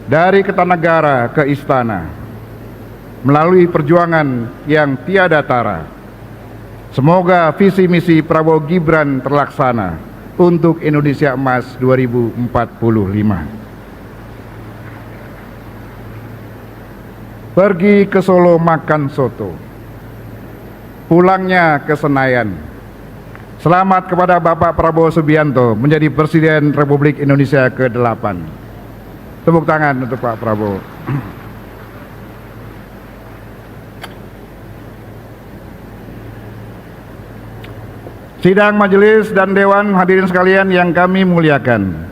dari Kertanegara ke Istana, melalui perjuangan yang tiada tara. Semoga visi misi Prabowo Gibran terlaksana untuk Indonesia Emas 2045. Pergi ke Solo makan soto, pulangnya ke Senayan. Selamat kepada Bapak Prabowo Subianto menjadi Presiden Republik Indonesia ke-8. Tepuk tangan untuk Pak Prabowo. Sidang majelis dan dewan hadirin sekalian yang kami muliakan,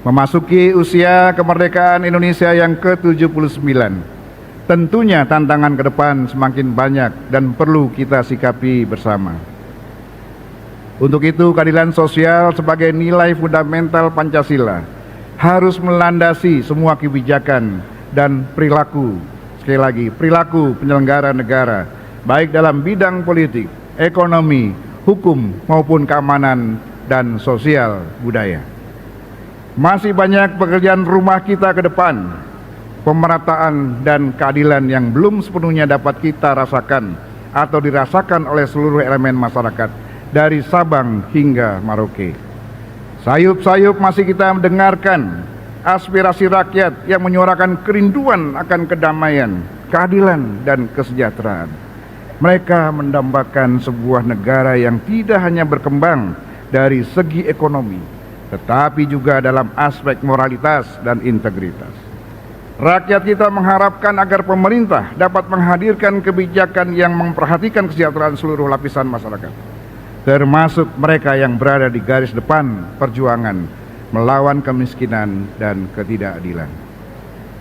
memasuki usia kemerdekaan Indonesia yang ke-79. Tentunya tantangan ke depan semakin banyak dan perlu kita sikapi bersama. Untuk itu, keadilan sosial sebagai nilai fundamental Pancasila harus melandasi semua kebijakan dan perilaku, sekali lagi, perilaku penyelenggara negara, baik dalam bidang politik, ekonomi, hukum maupun keamanan dan sosial budaya. Masih banyak pekerjaan rumah kita ke depan, pemerataan dan keadilan yang belum sepenuhnya dapat kita rasakan atau dirasakan oleh seluruh elemen masyarakat dari Sabang hingga Merauke. Sayup-sayup masih kita mendengarkan aspirasi rakyat yang menyuarakan kerinduan akan kedamaian, keadilan dan kesejahteraan. Mereka mendambakan sebuah negara yang tidak hanya berkembang dari segi ekonomi, tetapi juga dalam aspek moralitas dan integritas. Rakyat kita mengharapkan agar pemerintah dapat menghadirkan kebijakan yang memperhatikan kesejahteraan seluruh lapisan masyarakat, termasuk mereka yang berada di garis depan perjuangan melawan kemiskinan dan ketidakadilan.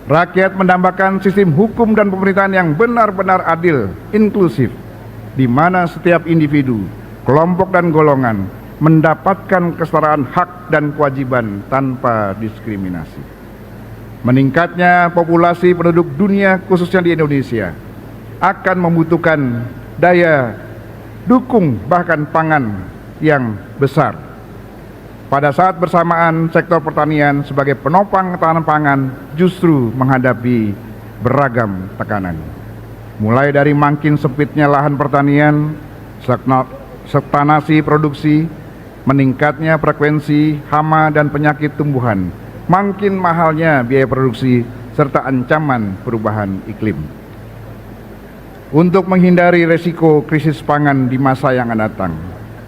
Rakyat mendambakan sistem hukum dan pemerintahan yang benar-benar adil, inklusif, di mana setiap individu, kelompok dan golongan mendapatkan kesetaraan hak dan kewajiban tanpa diskriminasi. Meningkatnya populasi penduduk dunia khususnya di Indonesia akan membutuhkan daya dukung bahkan pangan yang besar. Pada saat bersamaan sektor pertanian sebagai penopang ketahanan pangan justru menghadapi beragam tekanan. Mulai dari makin sempitnya lahan pertanian, stagnasi produksi, meningkatnya frekuensi hama dan penyakit tumbuhan, makin mahalnya biaya produksi, serta ancaman perubahan iklim. Untuk menghindari resiko krisis pangan di masa yang akan datang,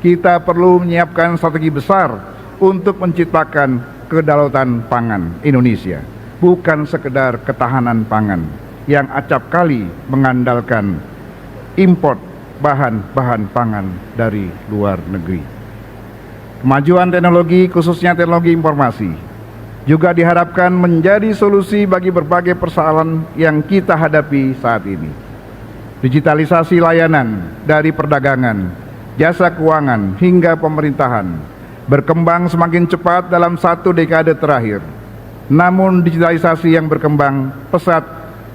kita perlu menyiapkan strategi besar untuk menciptakan kedaulatan pangan Indonesia, bukan sekedar ketahanan pangan yang acap kali mengandalkan import bahan-bahan pangan dari luar negeri. Kemajuan teknologi, khususnya teknologi informasi, juga diharapkan menjadi solusi bagi berbagai persoalan yang kita hadapi saat ini. Digitalisasi layanan dari perdagangan, jasa keuangan hingga pemerintahan berkembang semakin cepat dalam 1 dekade terakhir. Namun digitalisasi yang berkembang pesat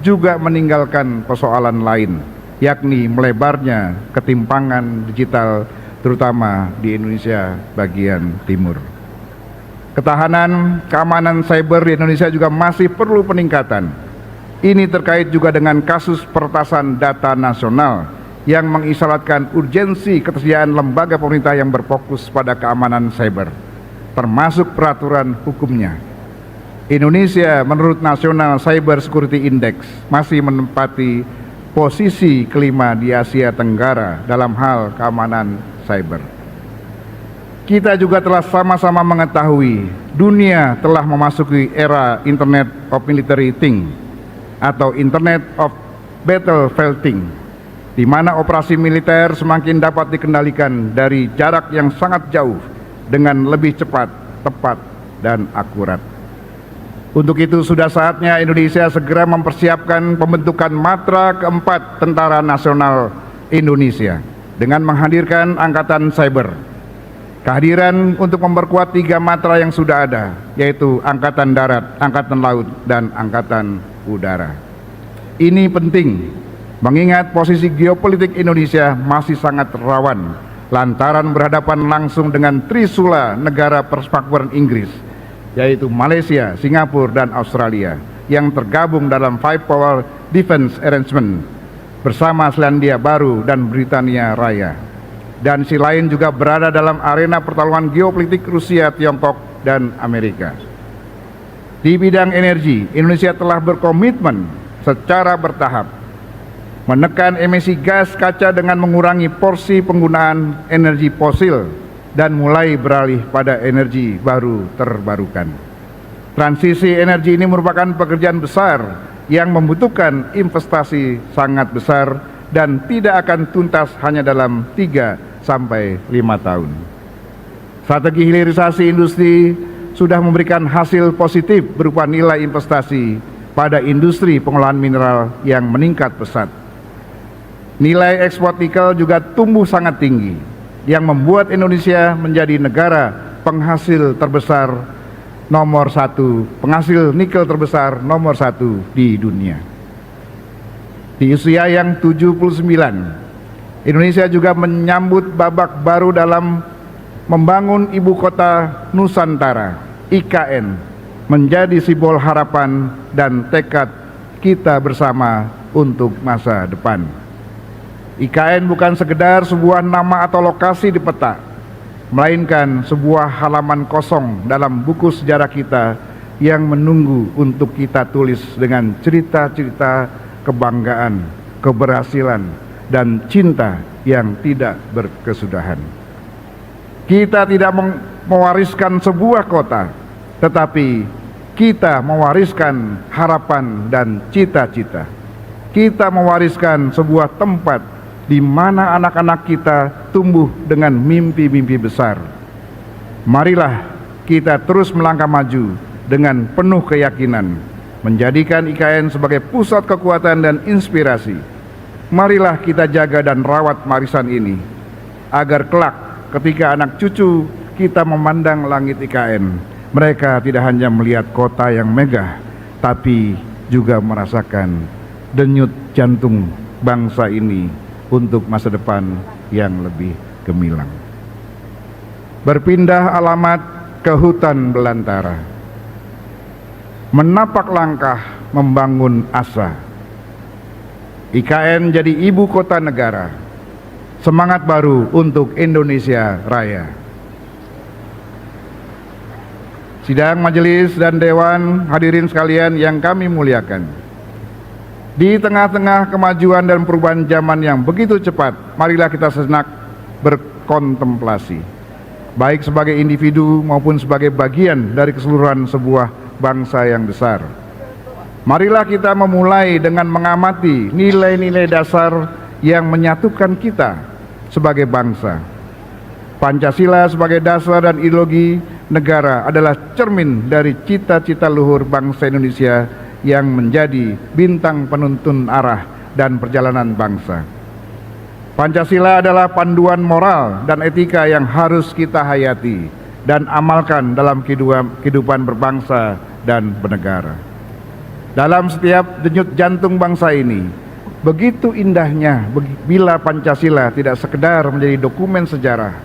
juga meninggalkan persoalan lain, yakni melebarnya ketimpangan digital terutama di Indonesia bagian timur. Ketahanan keamanan cyber di Indonesia juga masih perlu peningkatan. Ini terkait juga dengan kasus peretasan data nasional yang mengisyaratkan urgensi ketersediaan lembaga pemerintah yang berfokus pada keamanan cyber, termasuk peraturan hukumnya. Indonesia menurut National Cyber Security Index masih menempati posisi kelima di Asia Tenggara dalam hal keamanan cyber. Kita juga telah sama-sama mengetahui dunia telah memasuki era Internet of Military Things atau Internet of Battlefield, di mana operasi militer semakin dapat dikendalikan dari jarak yang sangat jauh dengan lebih cepat, tepat, dan akurat. Untuk itu sudah saatnya Indonesia segera mempersiapkan pembentukan Matra keempat Tentara Nasional Indonesia dengan menghadirkan Angkatan Cyber. Kehadiran untuk memperkuat 3 matra yang sudah ada, yaitu Angkatan Darat, Angkatan Laut, dan Angkatan Udara. Ini penting mengingat posisi geopolitik Indonesia masih sangat rawan lantaran berhadapan langsung dengan trisula negara persemakmuran Inggris, yaitu Malaysia, Singapura, dan Australia, yang tergabung dalam Five Power Defense Arrangement bersama Selandia Baru dan Britania Raya. Dan si lain juga berada dalam arena pertarungan geopolitik Rusia, Tiongkok, dan Amerika. Di bidang energi, Indonesia telah berkomitmen secara bertahap menekan emisi gas kaca dengan mengurangi porsi penggunaan energi fosil dan mulai beralih pada energi baru terbarukan. Transisi energi ini merupakan pekerjaan besar yang membutuhkan investasi sangat besar dan tidak akan tuntas hanya dalam 3 sampai 5 tahun. Strategi hilirisasi industri sudah memberikan hasil positif berupa nilai investasi pada industri pengolahan mineral yang meningkat pesat. Nilai ekspor nikel juga tumbuh sangat tinggi, yang membuat Indonesia menjadi negara penghasil nikel terbesar nomor 1 di dunia. Di usia yang 79, Indonesia juga menyambut babak baru dalam membangun ibu kota Nusantara, IKN, menjadi simbol harapan dan tekad kita bersama untuk masa depan. IKN bukan sekedar sebuah nama atau lokasi di peta, melainkan sebuah halaman kosong dalam buku sejarah kita yang menunggu untuk kita tulis dengan cerita-cerita kebanggaan, keberhasilan, dan cinta yang tidak berkesudahan. Kita tidak mewariskan sebuah kota, tetapi kita mewariskan harapan dan cita-cita. Kita mewariskan sebuah tempat di mana anak-anak kita tumbuh dengan mimpi-mimpi besar. Marilah kita terus melangkah maju dengan penuh keyakinan, menjadikan IKN sebagai pusat kekuatan dan inspirasi. Marilah kita jaga dan rawat warisan ini, agar kelak ketika anak cucu kita memandang langit IKN, mereka tidak hanya melihat kota yang megah, tapi juga merasakan denyut jantung bangsa ini untuk masa depan yang lebih gemilang. Berpindah alamat ke hutan belantara, menapak langkah membangun asa. IKN jadi ibu kota negara, semangat baru untuk Indonesia Raya. Sidang majelis dan dewan, hadirin sekalian yang kami muliakan. Di tengah-tengah kemajuan dan perubahan zaman yang begitu cepat, marilah kita sejenak berkontemplasi, baik sebagai individu maupun sebagai bagian dari keseluruhan sebuah bangsa yang besar. Marilah kita memulai dengan mengamati nilai-nilai dasar yang menyatukan kita sebagai bangsa. Pancasila sebagai dasar dan ideologi negara adalah cermin dari cita-cita luhur bangsa Indonesia yang menjadi bintang penuntun arah dan perjalanan bangsa. Pancasila adalah panduan moral dan etika yang harus kita hayati dan amalkan dalam kehidupan berbangsa dan bernegara. Dalam setiap denyut jantung bangsa ini, begitu indahnya bila Pancasila tidak sekedar menjadi dokumen sejarah,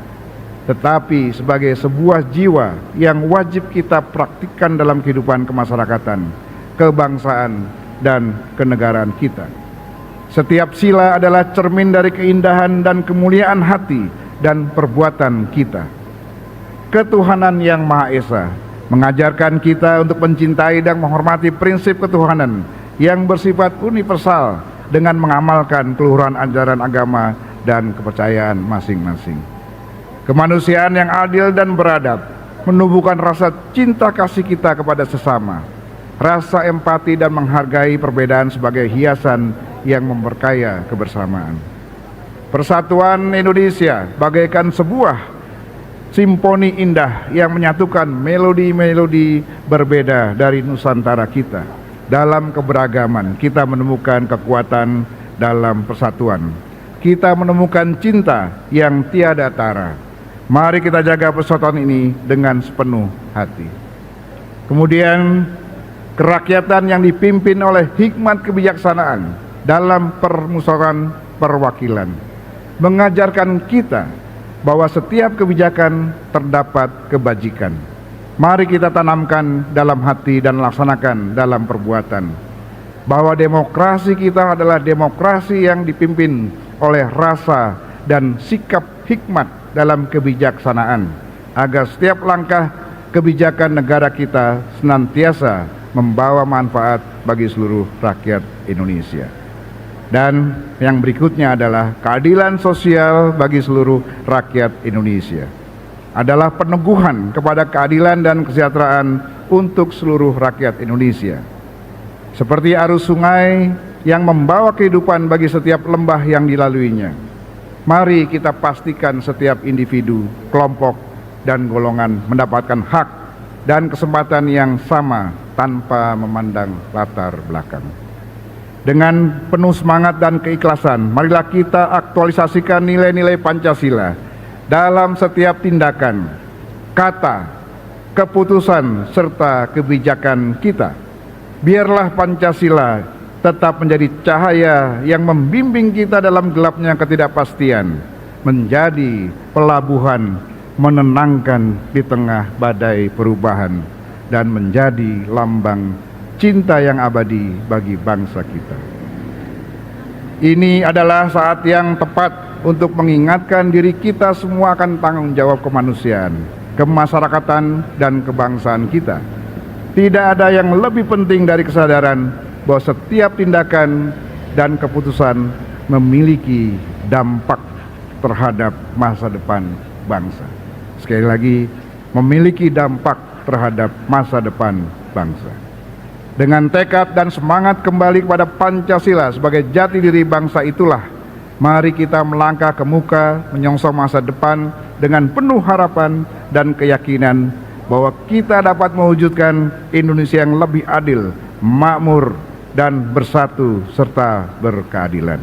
tetapi sebagai sebuah jiwa yang wajib kita praktikkan dalam kehidupan kemasyarakatan, kebangsaan, dan kenegaraan kita. Setiap sila adalah cermin dari keindahan dan kemuliaan hati dan perbuatan kita. Ketuhanan yang Maha Esa mengajarkan kita untuk mencintai dan menghormati prinsip ketuhanan yang bersifat universal dengan mengamalkan keluhuran ajaran agama dan kepercayaan masing-masing. Kemanusiaan yang adil dan beradab menumbuhkan rasa cinta kasih kita kepada sesama, rasa empati dan menghargai perbedaan sebagai hiasan yang memperkaya kebersamaan. Persatuan Indonesia bagaikan sebuah simfoni indah yang menyatukan melodi-melodi berbeda dari Nusantara kita. Dalam keberagaman kita menemukan kekuatan dalam persatuan. Kita menemukan cinta yang tiada tara. Mari kita jaga persatuan ini dengan sepenuh hati. Kemudian kerakyatan yang dipimpin oleh hikmat kebijaksanaan dalam permusyawaratan perwakilan mengajarkan kita bahwa setiap kebijakan terdapat kebajikan. Mari kita tanamkan dalam hati dan laksanakan dalam perbuatan bahwa demokrasi kita adalah demokrasi yang dipimpin oleh rasa dan sikap hikmat dalam kebijaksanaan, agar setiap langkah kebijakan negara kita senantiasa membawa manfaat bagi seluruh rakyat Indonesia. Dan yang berikutnya adalah keadilan sosial bagi seluruh rakyat Indonesia. Adalah peneguhan kepada keadilan dan kesejahteraan untuk seluruh rakyat Indonesia. Seperti arus sungai yang membawa kehidupan bagi setiap lembah yang dilaluinya. Mari kita pastikan setiap individu, kelompok, dan golongan mendapatkan hak dan kesempatan yang sama tanpa memandang latar belakang. Dengan penuh semangat dan keikhlasan, marilah kita aktualisasikan nilai-nilai Pancasila dalam setiap tindakan, kata, keputusan, serta kebijakan kita. Biarlah Pancasila tetap menjadi cahaya yang membimbing kita dalam gelapnya ketidakpastian, menjadi pelabuhan menenangkan di tengah badai perubahan, dan menjadi lambang cinta yang abadi bagi bangsa kita. Ini adalah saat yang tepat untuk mengingatkan diri kita semua akan tanggung jawab kemanusiaan, kemasyarakatan, dan kebangsaan kita. Tidak ada yang lebih penting dari kesadaran bahwa setiap tindakan dan keputusan memiliki dampak terhadap masa depan bangsa. Sekali lagi, memiliki dampak terhadap masa depan bangsa. Dengan tekad dan semangat kembali kepada Pancasila sebagai jati diri bangsa itulah, mari kita melangkah ke muka menyongsong masa depan dengan penuh harapan dan keyakinan bahwa kita dapat mewujudkan Indonesia yang lebih adil, makmur, dan bersatu serta berkeadilan.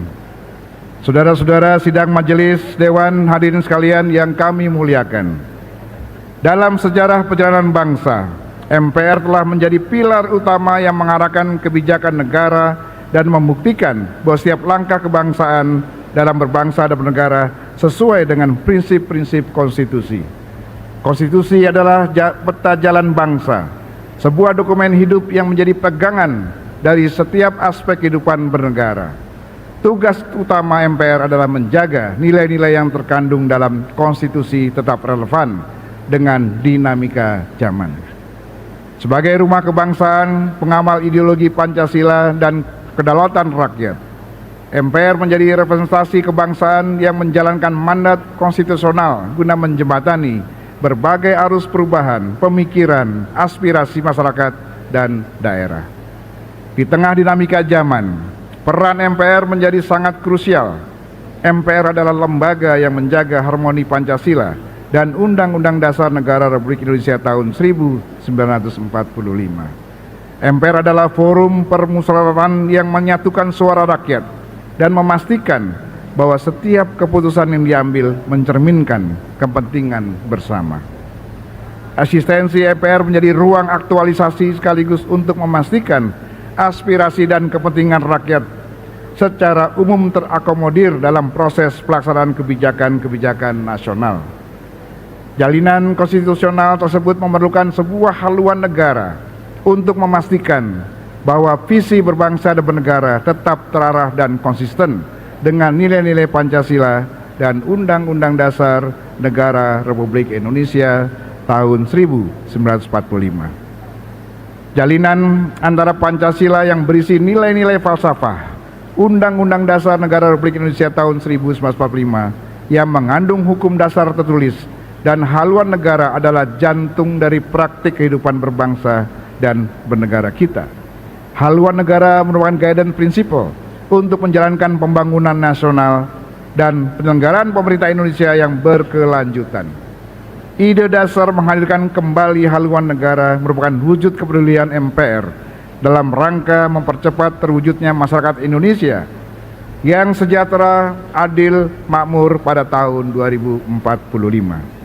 Saudara-saudara sidang Majelis Dewan, hadirin sekalian yang kami muliakan. Dalam sejarah perjalanan bangsa, MPR telah menjadi pilar utama yang mengarahkan kebijakan negara dan membuktikan bahwa setiap langkah kebangsaan dalam berbangsa dan bernegara sesuai dengan prinsip-prinsip konstitusi. Konstitusi adalah peta jalan bangsa, sebuah dokumen hidup yang menjadi pegangan dari setiap aspek kehidupan bernegara. Tugas utama MPR adalah menjaga nilai-nilai yang terkandung dalam konstitusi tetap relevan dengan dinamika zaman. Sebagai rumah kebangsaan, pengamal ideologi Pancasila dan kedaulatan rakyat, MPR menjadi representasi kebangsaan yang menjalankan mandat konstitusional guna menjembatani berbagai arus perubahan, pemikiran, aspirasi masyarakat dan daerah. Di tengah dinamika zaman, peran MPR menjadi sangat krusial. MPR adalah lembaga yang menjaga harmoni Pancasila dan Undang-Undang Dasar Negara Republik Indonesia tahun 1945. MPR adalah forum permusyawaratan yang menyatukan suara rakyat dan memastikan bahwa setiap keputusan yang diambil mencerminkan kepentingan bersama. Asistensi MPR menjadi ruang aktualisasi sekaligus untuk memastikan aspirasi dan kepentingan rakyat secara umum terakomodir dalam proses pelaksanaan kebijakan-kebijakan nasional. Jalinan konstitusional tersebut memerlukan sebuah haluan negara untuk memastikan bahwa visi berbangsa dan bernegara tetap terarah dan konsisten dengan nilai-nilai Pancasila dan Undang-Undang Dasar Negara Republik Indonesia tahun 1945. Jalinan antara Pancasila yang berisi nilai-nilai falsafah, Undang-Undang Dasar Negara Republik Indonesia tahun 1945 yang mengandung hukum dasar tertulis, dan haluan negara adalah jantung dari praktik kehidupan berbangsa dan bernegara kita. Haluan negara merupakan guidance principle untuk menjalankan pembangunan nasional dan penyelenggaraan pemerintah Indonesia yang berkelanjutan. Ide dasar menghadirkan kembali haluan negara merupakan wujud kepedulian MPR dalam rangka mempercepat terwujudnya masyarakat Indonesia yang sejahtera, adil, makmur pada tahun 2045.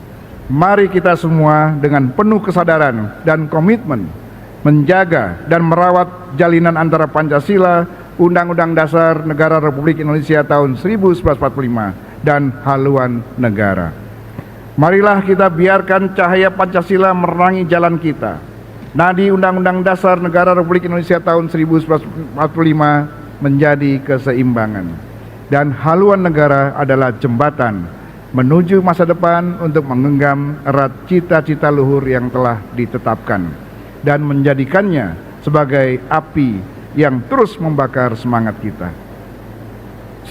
Mari kita semua dengan penuh kesadaran dan komitmen menjaga dan merawat jalinan antara Pancasila, Undang-Undang Dasar Negara Republik Indonesia tahun 1945 dan haluan negara. Marilah kita biarkan cahaya Pancasila menerangi jalan kita. Nadi Undang-Undang Dasar Negara Republik Indonesia tahun 1945 menjadi keseimbangan. Dan haluan negara adalah jembatan menuju masa depan untuk menggenggam erat cita-cita luhur yang telah ditetapkan dan menjadikannya sebagai api yang terus membakar semangat kita.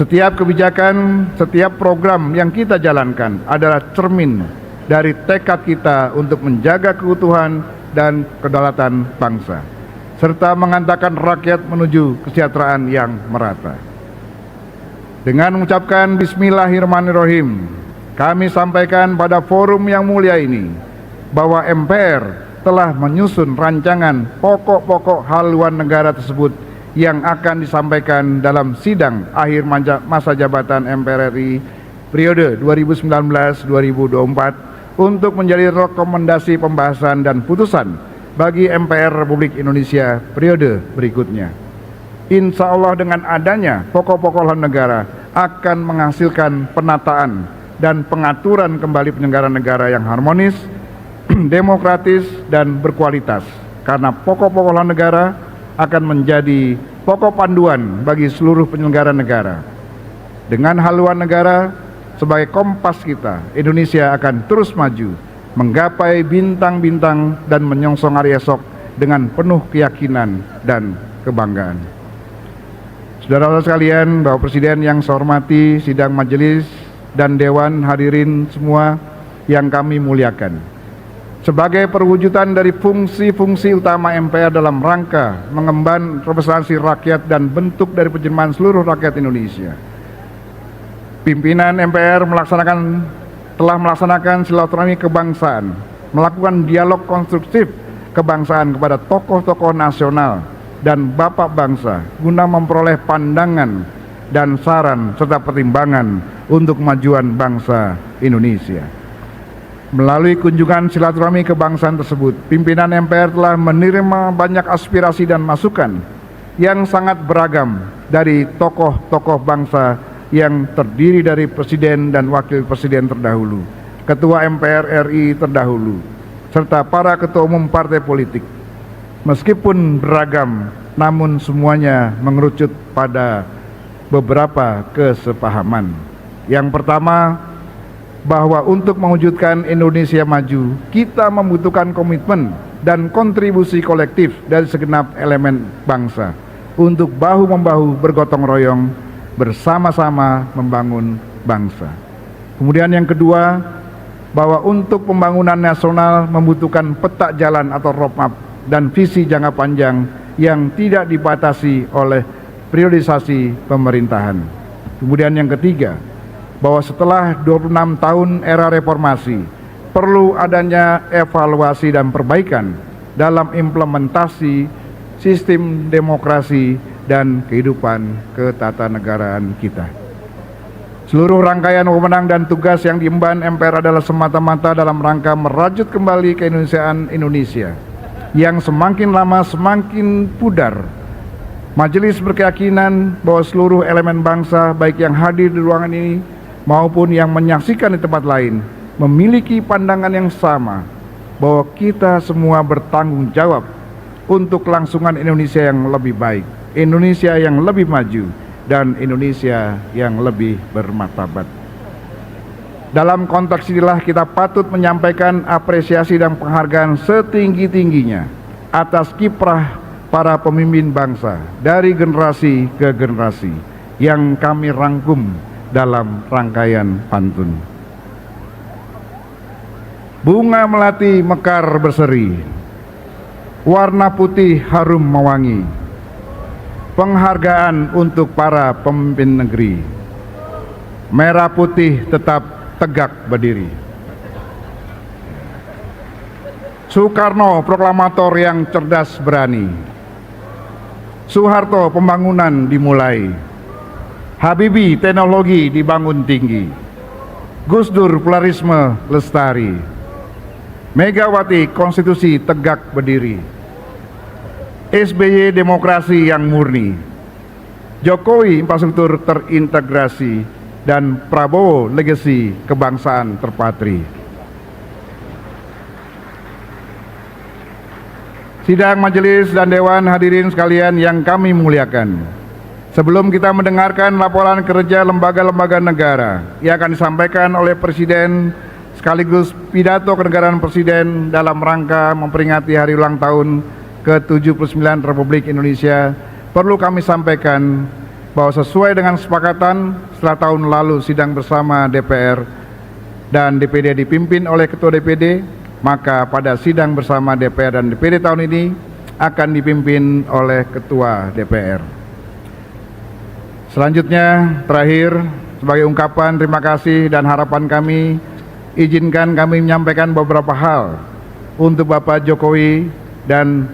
Setiap kebijakan, setiap program yang kita jalankan adalah cermin dari tekad kita untuk menjaga keutuhan dan kedaulatan bangsa, serta mengantarkan rakyat menuju kesejahteraan yang merata. Dengan mengucapkan Bismillahirrahmanirrahim, kami sampaikan pada forum yang mulia ini bahwa MPR telah menyusun rancangan pokok-pokok haluan negara tersebut yang akan disampaikan dalam sidang akhir masa jabatan MPR RI periode 2019-2024 untuk menjadi rekomendasi pembahasan dan putusan bagi MPR Republik Indonesia periode berikutnya. Insya Allah dengan adanya pokok-pokok haluan negara akan menghasilkan penataan dan pengaturan kembali penyelenggaraan negara yang harmonis, demokratis, dan berkualitas. Karena pokok-pokok haluan negara akan menjadi pokok panduan bagi seluruh penyelenggara negara. Dengan haluan negara sebagai kompas kita, Indonesia akan terus maju, menggapai bintang-bintang dan menyongsong hari esok dengan penuh keyakinan dan kebanggaan. Saudara-saudara sekalian, Bapak Presiden yang saya hormati, sidang majelis dan dewan, hadirin semua yang kami muliakan. Sebagai perwujudan dari fungsi-fungsi utama MPR dalam rangka mengemban representasi rakyat dan bentuk dari penjelmaan seluruh rakyat Indonesia, pimpinan MPR telah melaksanakan silaturahmi kebangsaan, melakukan dialog konstruktif kebangsaan kepada tokoh-tokoh nasional dan bapak bangsa guna memperoleh pandangan dan saran serta pertimbangan untuk kemajuan bangsa Indonesia. Melalui kunjungan silaturahmi kebangsaan tersebut, pimpinan MPR telah menerima banyak aspirasi dan masukan yang sangat beragam dari tokoh-tokoh bangsa yang terdiri dari presiden dan wakil presiden terdahulu, ketua MPR RI terdahulu, serta para ketua umum partai politik. Meskipun beragam, namun semuanya mengerucut pada beberapa kesepahaman. Yang pertama, bahwa untuk mewujudkan Indonesia maju, kita membutuhkan komitmen dan kontribusi kolektif dari segenap elemen bangsa untuk bahu-membahu bergotong royong bersama-sama membangun bangsa. Kemudian yang kedua, bahwa untuk pembangunan nasional membutuhkan peta jalan atau roadmap dan visi jangka panjang yang tidak dibatasi oleh priorisasi pemerintahan. Kemudian yang ketiga, bahwa setelah 26 tahun era reformasi, perlu adanya evaluasi dan perbaikan dalam implementasi sistem demokrasi dan kehidupan ketatanegaraan kita. Seluruh rangkaian wewenang dan tugas yang diemban MPR adalah semata-mata dalam rangka merajut kembali keindonesiaan Indonesia yang semakin lama semakin pudar. Majelis berkeyakinan bahwa seluruh elemen bangsa, baik yang hadir di ruangan ini maupun yang menyaksikan di tempat lain, memiliki pandangan yang sama bahwa kita semua bertanggung jawab untuk kelangsungan Indonesia yang lebih baik, Indonesia yang lebih maju, dan Indonesia yang lebih bermartabat. Dalam konteks inilah kita patut menyampaikan apresiasi dan penghargaan setinggi-tingginya atas kiprah para pemimpin bangsa dari generasi ke generasi yang kami rangkum dalam rangkaian pantun. Bunga melati mekar berseri, warna putih harum mewangi, penghargaan untuk para pemimpin negeri, merah putih tetap tegak berdiri. Soekarno proklamator yang cerdas berani, Soeharto pembangunan dimulai, Habibie teknologi dibangun tinggi, Gus Dur pluralisme lestari, Megawati konstitusi tegak berdiri, SBY demokrasi yang murni, Jokowi infrastruktur terintegrasi, dan Prabowo legasi kebangsaan terpatri. Sidang majelis dan dewan hadirin sekalian yang kami muliakan. Sebelum kita mendengarkan laporan kerja lembaga-lembaga negara yang akan disampaikan oleh Presiden sekaligus pidato kenegaraan Presiden dalam rangka memperingati hari ulang tahun ke-79 Republik Indonesia, perlu kami sampaikan bahwa sesuai dengan kesepakatan setelah tahun lalu sidang bersama DPR dan DPD dipimpin oleh Ketua DPD, maka pada sidang bersama DPR dan DPD tahun ini akan dipimpin oleh Ketua DPR. Selanjutnya, terakhir, sebagai ungkapan terima kasih dan harapan kami, izinkan kami menyampaikan beberapa hal untuk Bapak Jokowi dan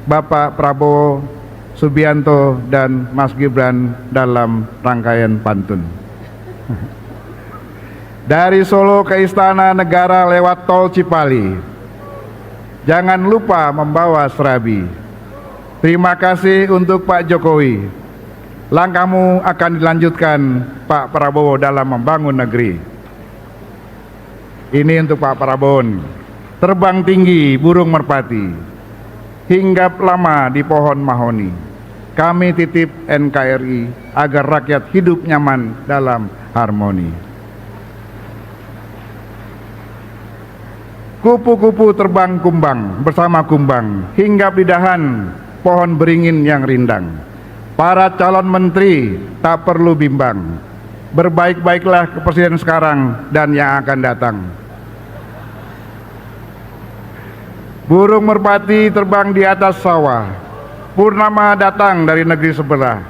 Bapak Prabowo Subianto dan Mas Gibran dalam rangkaian pantun. Dari Solo ke Istana Negara lewat Tol Cipali, jangan lupa membawa serabi. Terima kasih untuk Pak Jokowi. Langkahmu akan dilanjutkan Pak Prabowo dalam membangun negeri. Ini untuk Pak Prabowo. Terbang tinggi burung merpati, hinggap lama di pohon mahoni. Kami titip NKRI agar rakyat hidup nyaman dalam harmoni. Kupu-kupu terbang kumbang bersama kumbang, hinggap di dahan pohon beringin yang rindang. Para calon menteri tak perlu bimbang, berbaik-baiklah ke presiden sekarang dan yang akan datang. Burung merpati terbang di atas sawah, purnama datang dari negeri sebelah.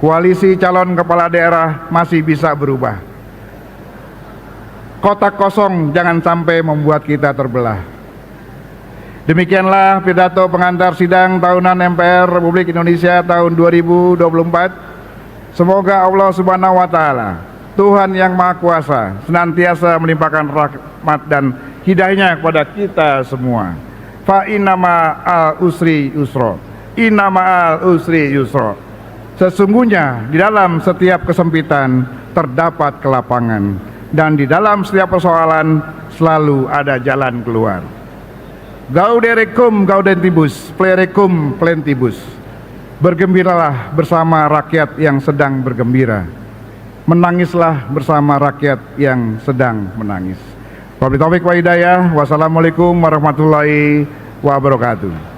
Koalisi calon kepala daerah masih bisa berubah. Kotak kosong jangan sampai membuat kita terbelah. Demikianlah pidato pengantar sidang tahunan MPR Republik Indonesia tahun 2024. Semoga Allah Subhanahu wa Ta'ala, Tuhan yang Maha Kuasa, senantiasa melimpahkan rahmat dan hidayahnya kepada kita semua. Fa inna ma'al usri yusra, inna ma'al usri yusra. Sesungguhnya di dalam setiap kesempitan terdapat kelapangan, dan di dalam setiap persoalan selalu ada jalan keluar. Gaudere cum gaudentibus, plerecum plentibus. Bergembiralah bersama rakyat yang sedang bergembira. Menangislah bersama rakyat yang sedang menangis. Wabillahi taufiq wa hidayah. Wassalamualaikum warahmatullahi wabarakatuh.